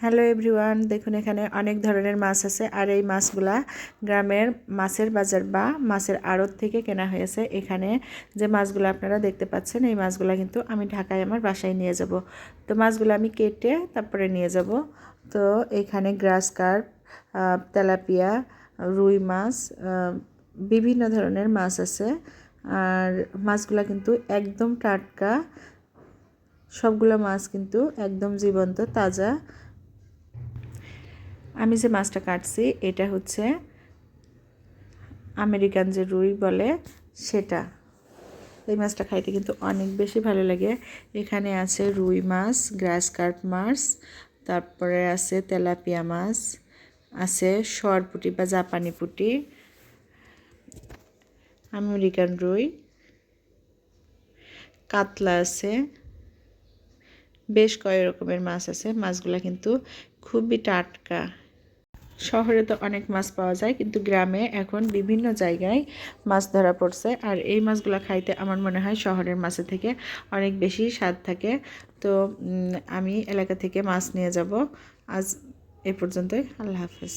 Hello everyone, দেখুন এখানে অনেক ধরনের মাছ আছে। আর এই মাছগুলা গ্রামের মাছের বাজার বা মাছের আড়ত থেকে কেনা হয়েছে। এখানে যে মাছগুলো আপনারা দেখতে পাচ্ছেন, এই মাছগুলা কিন্তু আমি ঢাকায় আমার বাসায় নিয়ে যাব। তো মাছগুলো আমি কেটে তারপরে নিয়ে যাব। তো এখানে গ্রাস কার্প, তেলাপিয়া, রুই মাছ, বিভিন্ন ধরনের মাছ আছে। আর মাছগুলা কিন্তু একদম টাটকা, সবগুলো মাছ কিন্তু একদম জীবন্ত তাজা। আমি যে মাছটা কাটছি এটা হচ্ছে আমেরিকান যে রুই বলে সেটা। এই মাছটা খাইতে কিন্তু অনেক বেশি ভালো লাগে। এখানে আছে রুই মাছ, গ্রাস কার্প মাছ, তারপরে আছে তেলাপিয়া মাছ, আছে সরপুঁটি বা জাপানি পুঁটি, আমেরিকান রুই, কাতলা আছে, বেশ কয়েক রকমের মাছ আছে। মাছগুলো কিন্তু খুবই টাটকা। শহরে তো অনেক মাছ পাওয়া যায়, কিন্তু গ্রামে এখন বিভিন্ন জায়গায় মাছ ধরা পড়ছে। আর এই মাছগুলো খাইতে আমার মনে হয় শহরের মাছের থেকে অনেক বেশি স্বাদ থাকে। তো আমি এলাকা থেকে মাছ নিয়ে যাব। আজ এ পর্যন্তই। আল্লাহ হাফেজ।